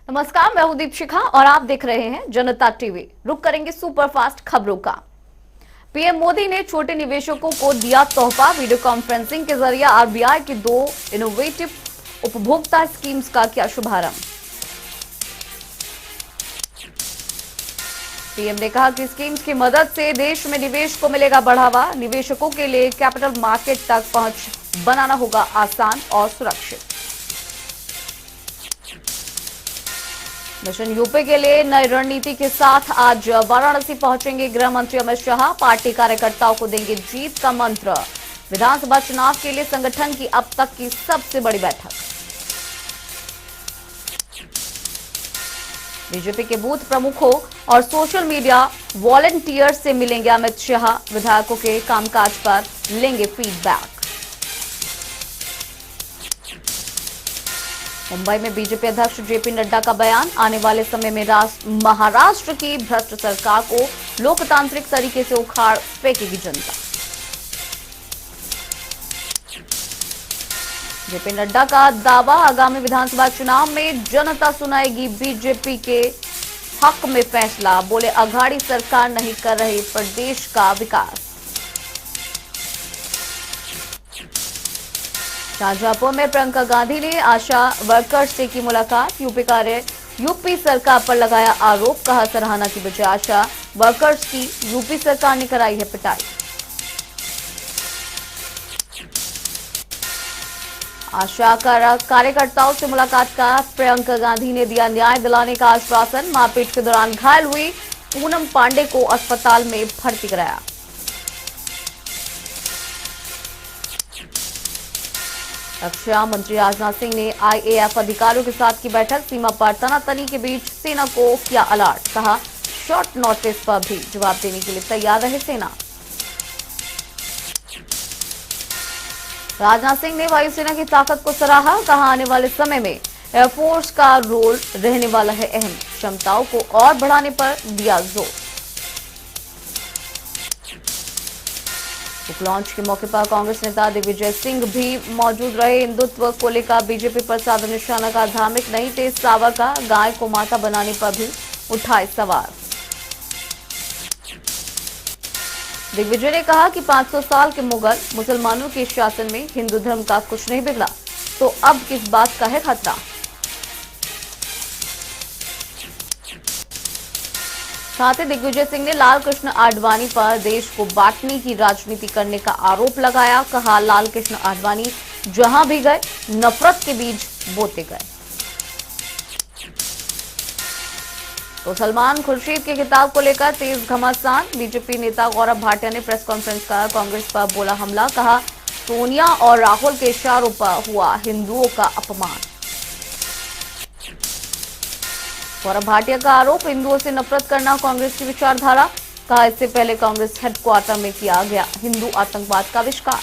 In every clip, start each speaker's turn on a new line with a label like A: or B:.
A: नमस्कार, मैं हूं दीपशिखा और आप देख रहे हैं जनता टीवी। रुक करेंगे सुपरफास्ट खबरों का। पीएम मोदी ने छोटे निवेशकों को दिया तोहफा। वीडियो कॉन्फ्रेंसिंग के जरिए आरबीआई की 2 इनोवेटिव उपभोक्ता स्कीम्स का किया शुभारंभ। पीएम ने कहा कि स्कीम्स की मदद से देश में निवेश को मिलेगा बढ़ावा। निवेशकों के लिए कैपिटल मार्केट तक पहुंच बनाना होगा आसान और सुरक्षित। मिशन यूपी के लिए नई रणनीति के साथ आज वाराणसी पहुंचेंगे गृह मंत्री अमित शाह। पार्टी कार्यकर्ताओं को देंगे जीत का मंत्र। विधानसभा चुनाव के लिए संगठन की अब तक की सबसे बड़ी बैठक। बीजेपी के बूथ प्रमुखों और सोशल मीडिया वॉलंटियर्स से मिलेंगे अमित शाह। विधायकों के कामकाज पर लेंगे फीडबैक। मुंबई में बीजेपी अध्यक्ष जेपी नड्डा का बयान। आने वाले समय में महाराष्ट्र की भ्रष्ट सरकार को लोकतांत्रिक तरीके से उखाड़ फेंकेगी जनता। जेपी नड्डा का दावा, आगामी विधानसभा चुनाव में जनता सुनाएगी बीजेपी के हक में फैसला। बोले, अघाड़ी सरकार नहीं कर रही प्रदेश का विकास। शाहजहांपुर में प्रियंका गांधी ने आशा वर्कर्स से की मुलाकात। यूपी सरकार पर लगाया आरोप। कहा, सराहना की बजाय आशा वर्कर्स की यूपी सरकार ने कराई है पिटाई। आशा कार्यकर्ताओं से मुलाकात का प्रियंका गांधी ने दिया न्याय दिलाने का आश्वासन। मारपीट के दौरान घायल हुई पूनम पांडे को अस्पताल में भर्ती कराया। रक्षा मंत्री राजनाथ सिंह ने आईएएफ अधिकारियों के साथ की बैठक। सीमा पर तनातनी के बीच सेना को किया अलर्ट। कहा, शॉर्ट नोटिस पर भी जवाब देने के लिए तैयार रहे सेना। राजनाथ सिंह ने वायुसेना की ताकत को सराहा। कहा, आने वाले समय में एयरफोर्स का रोल रहने वाला है अहम। क्षमताओं को और बढ़ाने पर दिया जोर। बुक लॉन्च के मौके पर कांग्रेस नेता दिग्विजय सिंह भी मौजूद रहे। हिंदुत्व को लेकर बीजेपी पर साधा निशाना। का धार्मिक नहीं थे सावर का, गाय को माता बनाने पर भी उठाए सवाल। दिग्विजय ने कहा कि 500 साल के मुगल मुसलमानों के शासन में हिंदू धर्म का कुछ नहीं बिगड़ा, तो अब किस बात का है खतरा। साथ ही दिग्विजय सिंह ने लाल कृष्ण आडवाणी पर देश को बांटने की राजनीति करने का आरोप लगाया। कहा, लाल कृष्ण आडवाणी जहां भी गए नफरत के बीज बोते गए। तो सलमान खुर्शीद के खिताब को लेकर तेज घमासान। बीजेपी नेता गौरव भाटिया ने प्रेस कॉन्फ्रेंस कर कांग्रेस पर बोला हमला। कहा, सोनिया और राहुल के इशारों पर हुआ हिंदुओं का अपमान। गौरव भाटिया का आरोप, हिंदुओं से नफरत करना कांग्रेस की विचारधारा। कहा, इससे पहले कांग्रेस हेडक्वार्टर में किया गया हिंदू आतंकवाद का आविष्कार।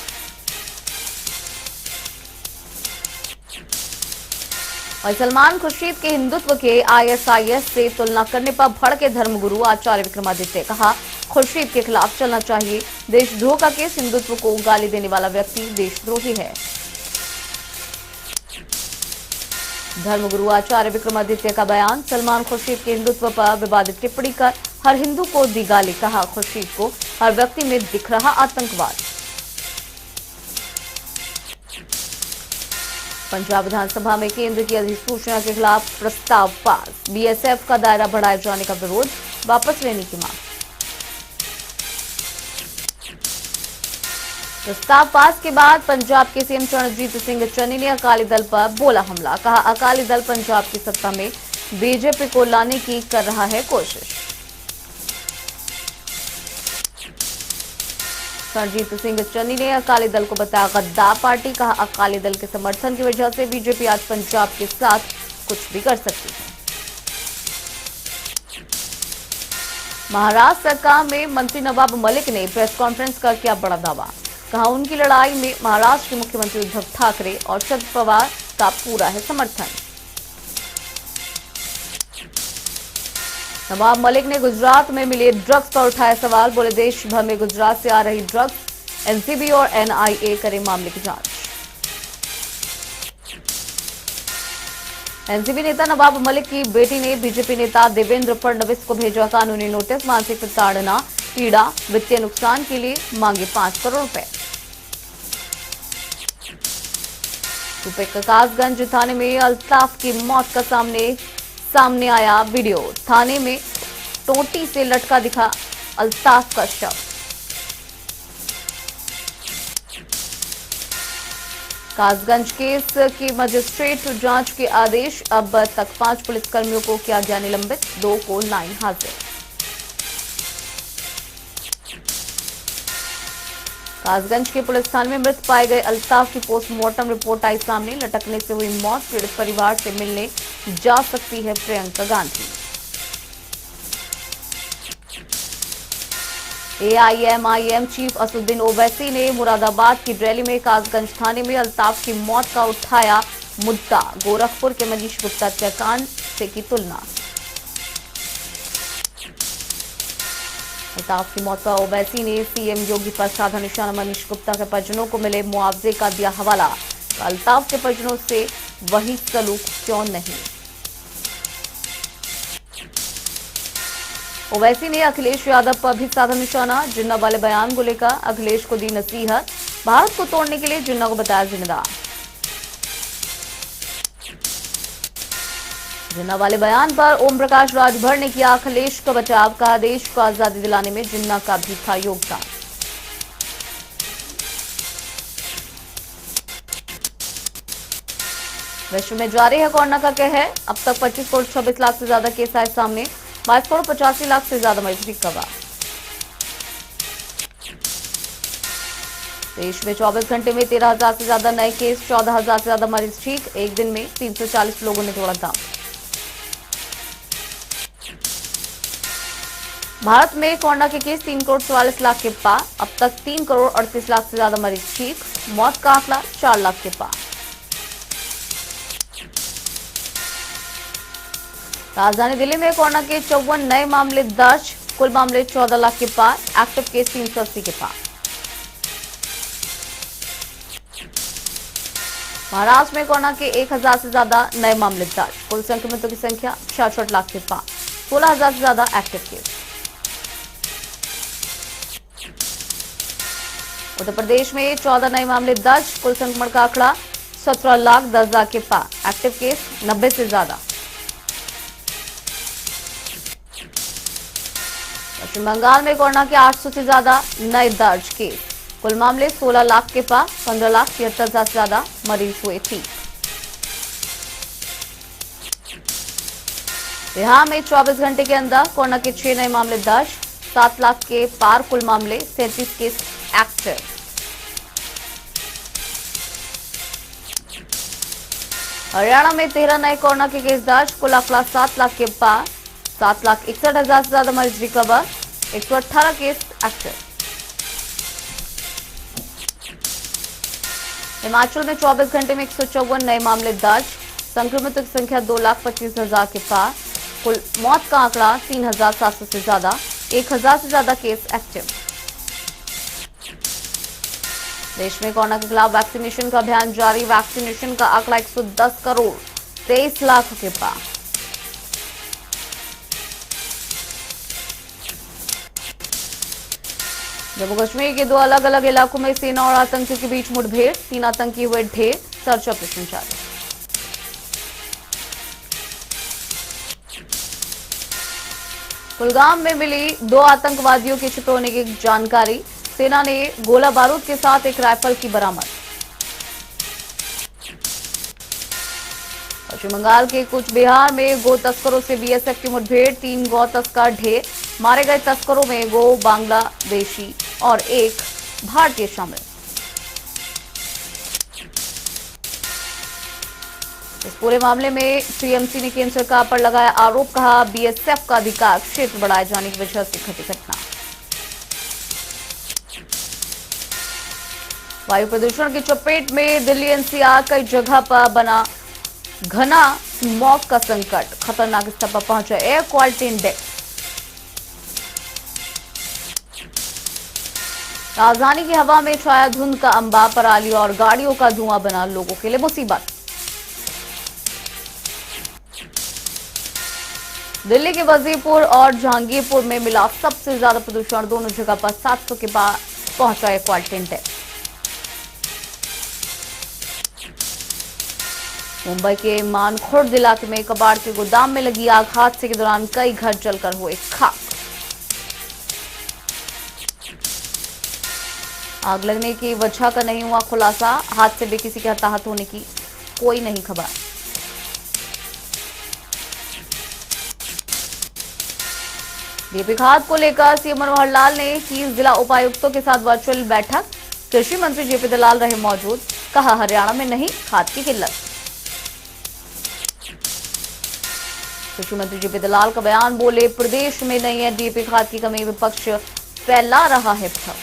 A: और सलमान खुर्शीद के हिंदुत्व के आईएसआईएस से तुलना करने पर भड़के धर्मगुरु आचार्य विक्रमादित्य। कहा, खुर्शीद के खिलाफ चलना चाहिए देशद्रोह का केस। हिंदुत्व को गाली देने वाला व्यक्ति देशद्रोही है। धर्मगुरु आचार्य विक्रमादित्य का बयान। सलमान खुर्शीद के हिंदुत्व पर विवादित टिप्पणी कर हर हिंदू को दी गाली। कहा, खुर्शीद को हर व्यक्ति में दिख रहा आतंकवाद। पंजाब विधानसभा में केंद्र की अधिसूचना के खिलाफ प्रस्ताव पास। बीएसएफ का दायरा बढ़ाए जाने का विरोध, वापस लेने की मांग। प्रस्ताव पास के बाद पंजाब के सीएम रणजीत सिंह चन्नी ने अकाली दल पर बोला हमला। कहा, अकाली दल पंजाब की सत्ता में बीजेपी को लाने की कर रहा है कोशिश। रणजीत सिंह चन्नी ने अकाली दल को बताया गद्दार पार्टी। कहा, अकाली दल के समर्थन की वजह से बीजेपी आज पंजाब के साथ कुछ भी कर सकती है। महाराष्ट्र सरकार में मंत्री नवाब मलिक ने प्रेस कॉन्फ्रेंस कर किया बड़ा दावा। कहा, उनकी लड़ाई में महाराष्ट्र के मुख्यमंत्री उद्धव ठाकरे और शरद पवार का पूरा है समर्थन। नवाब मलिक ने गुजरात में मिले ड्रग्स पर उठाया सवाल। बोले, देश भर में गुजरात से आ रही ड्रग्स एनसीबी और एनआईए करे मामले की जांच। एनसीपी नेता नवाब मलिक की बेटी ने बीजेपी नेता देवेंद्र फडणवीस को भेजा कानूनी नोटिस। मानसिक प्रताड़ना, पीड़ा, वित्तीय नुकसान के लिए मांगे 5 करोड़ रुपए। यूपी के कासगंज थाने में अल्ताफ की मौत का सामने आया वीडियो। थाने में टोटी से लटका दिखा अल्ताफ का शव। कासगंज केस की मजिस्ट्रेट जांच के आदेश। अब तक 5 पुलिसकर्मियों को किया गया निलंबित, 2 को लाइन हाजिर। कासगंज के पुलिस थाने में मृत पाए गए अल्ताफ की पोस्टमार्टम रिपोर्ट आई सामने। लटकने से हुई मौत। पीड़ित परिवार से मिलने जा सकती है प्रियंका गांधी। एआईएमआईएम चीफ असदुद्दीन ओवैसी ने मुरादाबाद की रैली में कासगंज थाने में अल्ताफ की मौत का उठाया मुद्दा। गोरखपुर के मनीष गुप्ता हत्याकांड से की तुलना। अल्ताफ की मौत पर ओवैसी ने सीएम योगी पर साधा निशाना। मनीष गुप्ता के परिजनों को मिले मुआवजे का दिया हवाला। अल्ताफ के परिजनों से वही सलूक क्यों नहीं। ओवैसी ने अखिलेश यादव पर भी साधा निशाना। जिन्ना वाले बयान को लेकर अखिलेश को दी नसीहत। भारत को तोड़ने के लिए जिन्ना को बताया जिम्मेदार। जिन्ना वाले बयान पर ओम प्रकाश राजभर ने किया अखिलेश का बचाव। कहा देश को आजादी दिलाने में जिन्ना का भी था योगदान। विश्व में जारी है कोरोना का कहर। अब तक 25 करोड़ 26 लाख से ज्यादा केस आए सामने। 22 करोड़ 85 लाख से ज्यादा मरीज रिकवर। देश में 24 घंटे में 13,000 से ज्यादा नए केस, 14,000 से ज्यादा मरीज ठीक। एक दिन में 340 लोगों ने तोड़ा दम। भारत में कोरोना के केस 3 करोड़ 44 लाख के पार। अब तक 3 करोड़ 38 लाख से ज्यादा मरीज ठीक। मौत का आंकड़ा 4 लाख के पार। राजधानी दिल्ली में कोरोना के 54 नए मामले दर्ज। कुल मामले 14 लाख के पार। एक्टिव केस 380 के पार। महाराष्ट्र में कोरोना के 1,000 से ज्यादा नए मामले दर्ज। कुल संक्रमितों की संख्या 66 लाख के पार। 16,000 से ज्यादा एक्टिव केस। उत्तर प्रदेश में 14 नए मामले दर्ज। कुल संक्रमण का आंकड़ा 17,10,000 के पार। एक्टिव केस 90 से ज्यादा। पश्चिम बंगाल में कोरोना के 800 से ज्यादा नए दर्ज केस। कुल मामले 16 लाख के पार। 15,73,000 से ज्यादा मरीज हुए ठीक। बिहार में 24 घंटे के अंदर कोरोना के 6 नए मामले दर्ज। 7 लाख के पार कुल मामले। 37 केस एक्टिव। हरियाणा में 13 नए कोरोना के केस दर्ज। कुल आंकड़ा 7 लाख के पार। 7,61,000 से ज्यादा मरीज रिकवर। 118 case active. हिमाचल में 24 घंटे में 154 नए मामले दर्ज। संक्रमितों की संख्या 2,25,000 के पार। कुल मौत का आंकड़ा 3,700 से ज्यादा। 1,000 से ज्यादा केस एक्टिव। देश में कोरोना के खिलाफ वैक्सीनेशन का अभियान जारी। वैक्सीनेशन का आंकड़ा 110 करोड़ 23 लाख के पार। जम्मू कश्मीर के 2 अलग अलग इलाकों में सेना और आतंकियों के बीच मुठभेड़। 3 आतंकी हुए ढेर। सर्च ऑपरेशन जारी। कुलगाम में मिली 2 आतंकवादियों के छिपे होने की जानकारी। सेना ने गोला बारूद के साथ एक राइफल की बरामद। पश्चिम बंगाल के कुछ बिहार में गो तस्करों से बीएसएफ की मुठभेड़। 3 गौ तस्कर ढेर। मारे गए तस्करों में गो बांग्लादेशी और एक भारतीय शामिल। इस पूरे मामले में टीएमसी ने केंद्र सरकार पर लगाया आरोप। कहा बीएसएफ का अधिकार क्षेत्र बढ़ाए जाने की वजह से घटी घटना। वायु प्रदूषण की चपेट में दिल्ली एनसीआर कई जगह पर बना घना स्मॉग का संकट। खतरनाक स्तर पर पहुंचा एयर क्वालिटी इंडेक्स। राजधानी की हवा में छाया धुंध का अंबा। पराली और गाड़ियों का धुआं बना लोगों के लिए मुसीबत। दिल्ली के वजीरपुर और जहांगीरपुर में मिला सबसे ज्यादा प्रदूषण। दोनों जगह पर 700 के बाद पहुंचा एयर क्वालिटी इंडेक्स। मुंबई के मानखुर्द इलाके में कबाड़ के गोदाम में लगी आग। हादसे के दौरान कई घर जलकर हुए खाक। आग लगने की वजह का नहीं हुआ खुलासा। हादसे में किसी के हताहत होने की कोई नहीं खबर। डीएपी खाद को लेकर सीएम मनोहर लाल ने की जिला उपायुक्तों के साथ वर्चुअल बैठक। कृषि मंत्री जेपी दलाल रहे मौजूद। कहा हरियाणा में नहीं खाद की किल्लत। कृषि मंत्री जेपी दलाल का बयान, बोले प्रदेश में नहीं है डीएपी खाद की कमी, विपक्ष फैला रहा है भ्रम।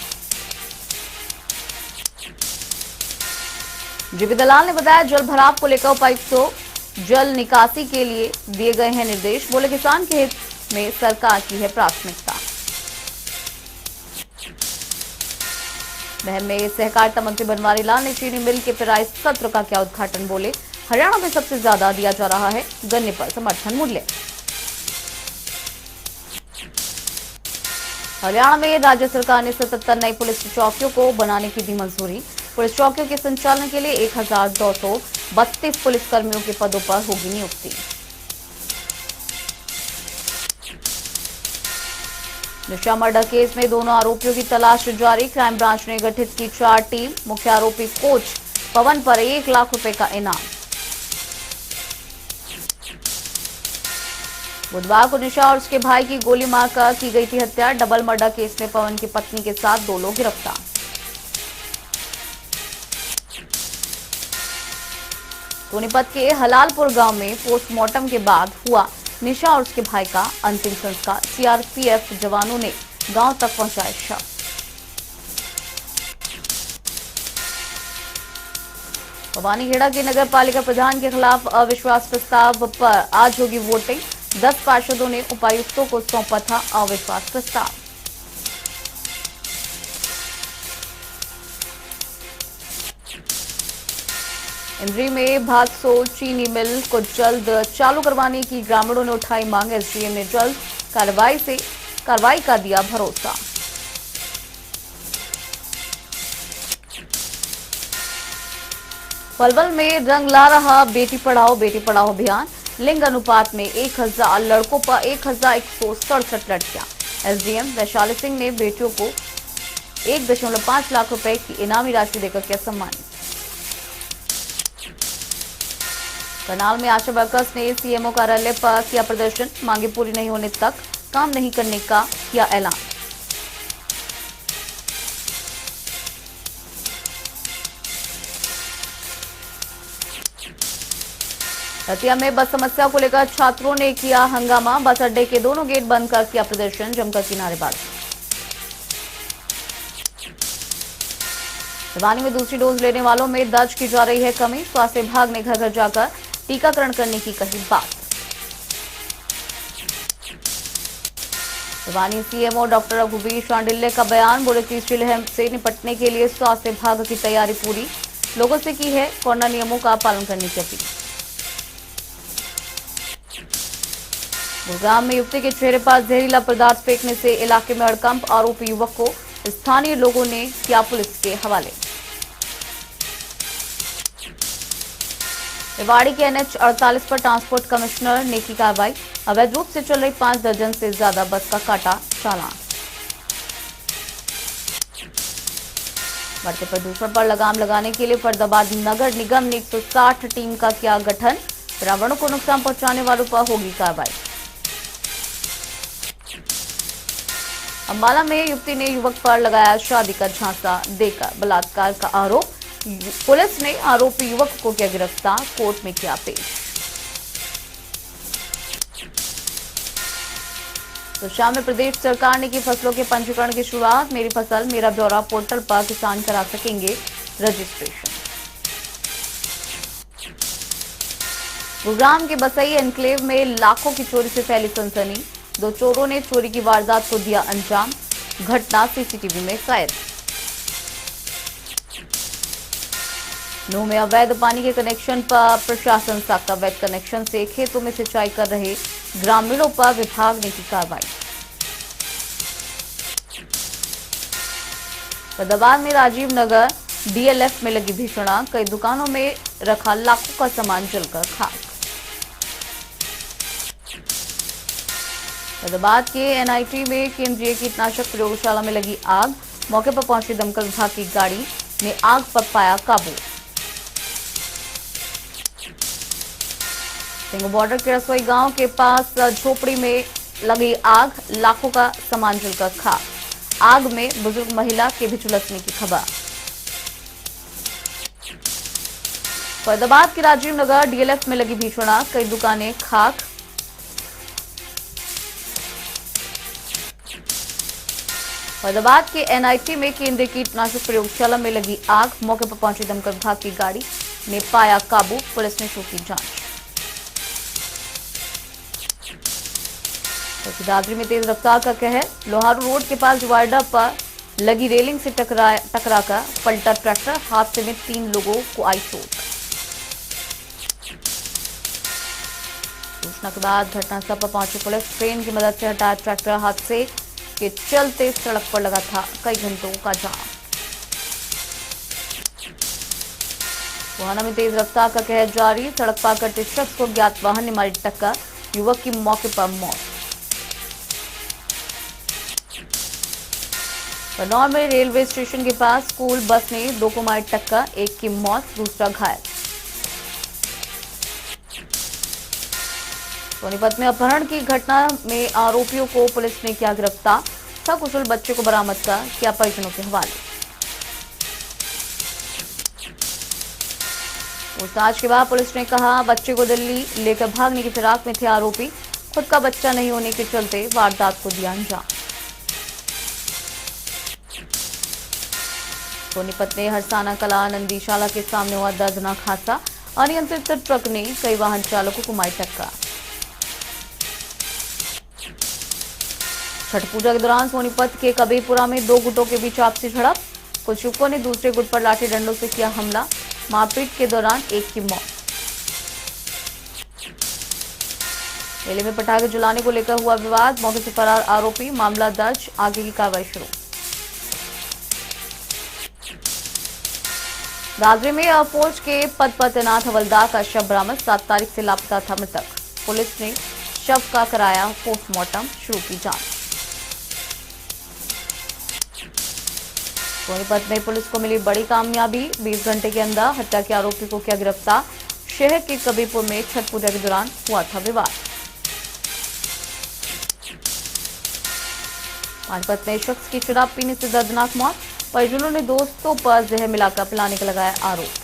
A: जेपी दलाल ने बताया जल भराव को लेकर उपायुक्तों जल निकासी के लिए दिए गए हैं निर्देश। बोले किसान के हित में सरकार की है प्राथमिकता। बहम में सहकारिता मंत्री बनवारी लाल ने चीनी मिल के पिराई सत्र का किया उद्घाटन। बोले हरियाणा में सबसे ज्यादा दिया जा रहा है गन्ने पर समर्थन मूल्य। हरियाणा में राज्य सरकार ने 77 नई पुलिस चौकियों को बनाने की दी मंजूरी। पुलिस चौकियों के संचालन के लिए 1232 पुलिसकर्मियों के पदों पर होगी नियुक्ति। नशा मर्डर केस में दोनों आरोपियों की तलाश जारी। क्राइम ब्रांच ने गठित की 4 टीम। मुख्य आरोपी कोच पवन पर 1 लाख रुपए का इनाम। बुधवार को निशा और उसके भाई की गोली मारकर की गई थी हत्या। डबल मर्डर केस में पवन की पत्नी के साथ 2 लोग गिरफ्तार। सोनीपत के हलालपुर गांव में पोस्टमार्टम के बाद हुआ निशा और उसके भाई का अंतिम संस्कार। सीआरपीएफ जवानों ने गांव तक पहुंचाए शव। भवानीखेड़ा के नगर पालिका प्रधान के खिलाफ अविश्वास प्रस्ताव पर आज होगी वोटिंग। 10 पार्षदों ने उपायुक्तों को सौंपा था अविश्वास प्रस्ताव। इंद्री में भादसो चीनी मिल को जल्द चालू करवाने की ग्रामीणों ने उठाई मांग। एसडीएम ने जल्द कार्रवाई का दिया भरोसा। पलवल में रंग ला रहा बेटी पढ़ाओ अभियान। लिंग अनुपात में 1000 लड़कों पर 1167 लड़कियां। एसडीएम वैशाली सिंह ने बेटियों को 1.5 लाख रुपए की इनामी राशि देकर किया सम्मानित। करनाल में आशा वर्कर्स ने सीएमओ कार्यालय पर किया प्रदर्शन। मांगे पूरी नहीं होने तक काम नहीं करने का किया ऐलान। दतिया में बस समस्या को लेकर छात्रों ने किया हंगामा। बस अड्डे के दोनों गेट बंद कर किया प्रदर्शन। जमकर की नारेबाजी। भिवानी में दूसरी डोज लेने वालों में दर्ज की जा रही है कमी। स्वास्थ्य विभाग ने घर घर जाकर टीकाकरण करने की कही बात। भिवानी सीएमओ डॉक्टर रघुवीर शांडिल्य का बयान, बोले तीसरी लहर से निपटने के लिए स्वास्थ्य विभाग की तैयारी पूरी। लोगों से की है कोरोना नियमों का पालन करने की अपील। गुरुग्राम में युवती के चेहरे पर जहरीला पदार्थ फेंकने से इलाके में हड़कंप। आरोपी युवक को स्थानीय लोगों ने किया पुलिस के हवाले। रेवाड़ी के एनएच 48 पर ट्रांसपोर्ट कमिश्नर ने की कार्रवाई। अवैध रूप से चल रही 5 दर्जन से ज्यादा बस का काटा चालान। बढ़ते प्रदूषण पर लगाम लगाने के लिए फरीदाबाद नगर निगम ने 160 टीम का किया गठन। पर्यावरण को नुकसान पहुंचाने वालों पर होगी कार्रवाई। अंबाला में युवती ने युवक पर लगाया शादी का झांसा देकर बलात्कार का आरोप। पुलिस ने आरोपी युवक को किया गिरफ्तार। कोर्ट में किया पेश। तो शाम में प्रदेश सरकार ने की फसलों के पंजीकरण की शुरुआत। मेरी फसल मेरा ब्यौरा पोर्टल पर किसान करा सकेंगे रजिस्ट्रेशन। गुरुग्राम के बसई एनक्लेव में लाखों की चोरी से फैली सनसनी। 2 चोरों ने चोरी की वारदात को दिया अंजाम। घटना सीसीटीवी में कैद। नूह में अवैध पानी के कनेक्शन पर प्रशासन सख्त। अवैध कनेक्शन से खेतों में सिंचाई कर रहे ग्रामीणों पर विभाग ने की कार्रवाई। फरीदाबाद में राजीव नगर डीएलएफ में लगी भीषण आग। कई दुकानों में रखा लाखों का सामान जलकर खाक। फरीदाबाद के एनआईटी में केंद्रीय कीटनाशक प्रयोगशाला में लगी आग। मौके पर पहुंची दमकल विभाग की गाड़ी ने आग पर पाया काबू। सिंगू बॉर्डर के रसोई गांव के पास झोपड़ी में लगी आग। लाखों का सामान जलकर खाक। आग में बुजुर्ग महिला के भी झुलसने की खबर। फरीदाबाद के राजीव नगर डीएलएफ में लगी भीषण आग। कई दुकानें खाक। फरीदाबाद के एनआईटी में केंद्रीय कीटनाशक प्रयोगशाला में लगी आग। मौके पर पहुंची दमकल विभाग की गाड़ी ने पाया काबू। पुलिस ने शुरू की जांच। दादरी में तेज रफ्तार का कहर। लोहारू रोड के पास डिवाइडर पर लगी रेलिंग से टकराकर पलटा ट्रैक्टर। हादसे में 3 लोगों को आई चोट। सूचना के बाद घटनास्थल पर पहुंची पुलिस ट्रेन की मदद से हटाया ट्रैक्टर। हादसे के चलते सड़क पर लगा था कई घंटों का जाम। गोहाना में तेज रफ्तार का कहर जारी। सड़क पार करते शख्स को ज्ञात वाहन ने मारी टक्कर। युवक की मौके पर मौत। कन्नौर में रेलवे स्टेशन के पास स्कूल बस ने 2 को मारी टक्कर। एक की मौत, दूसरा घायल। सोनीपत में अपहरण की घटना में आरोपियों को पुलिस ने किया गिरफ्तार। सकुशल बच्चे को बरामद कर किया परिजनों के हवाले। पूछताछ के बाद पुलिस ने कहा बच्चे को दिल्ली लेकर भागने की फिराक में थे आरोपी। खुद का बच्चा नहीं होने के चलते वारदात को दिया अंजाम। सोनीपत में हरसाना कला नंदीशाला के सामने हुआ दर्दनाक हादसा। अनियंत्रित ट्रक ने कई वाहन चालकों को मारी टक्कर। छठ पूजा के दौरान सोनीपत के कबीरपुरा में 2 गुटों के बीच आपसी झड़प। कुछ युवकों ने दूसरे गुट पर लाठी डंडों से किया हमला। मारपीट के दौरान एक की मौत। मेले में पटाखे जलाने को लेकर हुआ विवाद। मौके से फरार आरोपी। मामला दर्ज, आगे की कार्रवाई शुरू। दादरी में एयरफोर्स के पद पर तैनात हवलदार का शव बरामद। 7 तारीख से लापता था मृतक। पुलिस ने शव का कराया पोस्टमार्टम। शुरू की जांच। सोनीपत में पुलिस को मिली बड़ी कामयाबी। 20 घंटे के अंदर हत्या के आरोपी को किया गिरफ्तार। शहर के कबीरपुर में छठ पूजा के दौरान हुआ था विवाद। पानीपत में शख्स की शराब पीने से दर्दनाक मौत। परिजनों ने दोस्तों पर जहर मिलाकर पिलाने का लगाया आरोप।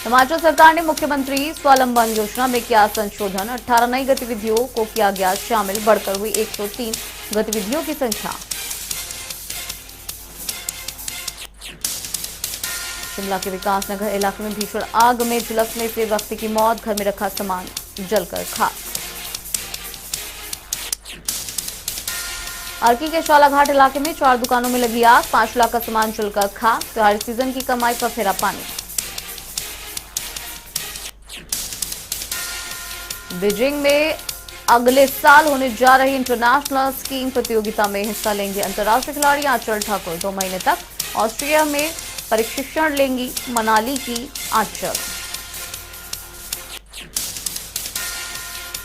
A: हिमाचल सरकार ने मुख्यमंत्री स्वावलंबन योजना में किया संशोधन। 18 नई गतिविधियों को किया गया शामिल। बढ़कर हुई 103 गतिविधियों की संख्या। शिमला के विकास नगर इलाके में भीषण आग में झुलसने से व्यक्ति की मौत। घर में रखा सामान जलकर खाक। अर्की के शालाघाट इलाके में 4 दुकानों में लगी आग। 5 लाख का सामान जलकर खाक। त्योहारी सीजन की कमाई पर फेरा पानी। बीजिंग में अगले साल होने जा रही इंटरनेशनल स्कीइंग प्रतियोगिता में हिस्सा लेंगे अंतर्राष्ट्रीय खिलाड़ी आंचल ठाकुर। 2 महीने तक ऑस्ट्रिया में प्रशिक्षण लेंगी मनाली की आंचल।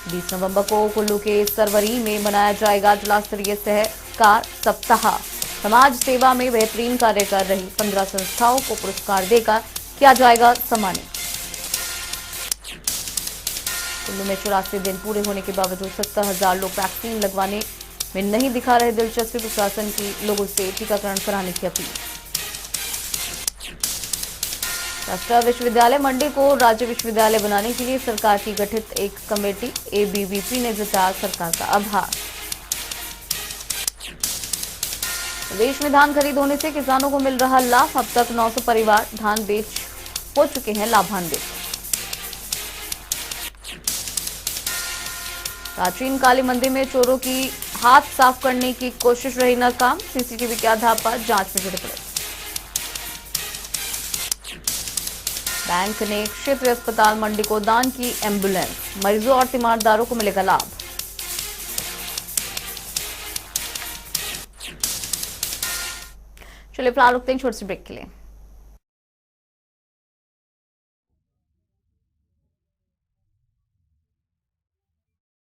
A: 20 नवंबर को कुल्लू के सरवरी में मनाया जाएगा जिला स्तरीय सहकार सप्ताह। समाज सेवा में बेहतरीन कार्य कर रही 15 संस्थाओं को पुरस्कार देकर किया जाएगा सम्मानित। कुल्लू में 84 दिन पूरे होने के बावजूद 70,000 लोग वैक्सीन लगवाने में नहीं दिखा रहे दिलचस्पी। प्रशासन की लोगों से टीकाकरण कराने की अपील। राष्ट्रीय विश्वविद्यालय मंडी को राज्य विश्वविद्यालय बनाने के लिए सरकार की गठित एक कमेटी एबीवीपी ने जताया सरकार का आभार। प्रदेश में धान खरीद होने से किसानों को मिल रहा लाभ। अब तक 900 परिवार धान बेच हो चुके हैं लाभान्वित। प्राचीन काली मंदिर में चोरों की हाथ साफ करने की कोशिश रही नाकाम। सीसीटीवी के आधार पर जांच में जुटे पुलिस। बैंक ने क्षेत्रीय अस्पताल मंडी को दान की एम्बुलेंस। मरीजों और तीमारदारों को मिलेगा लाभ। चलिए फिलहाल रुकते हैं छोटे से ब्रेक के लिए।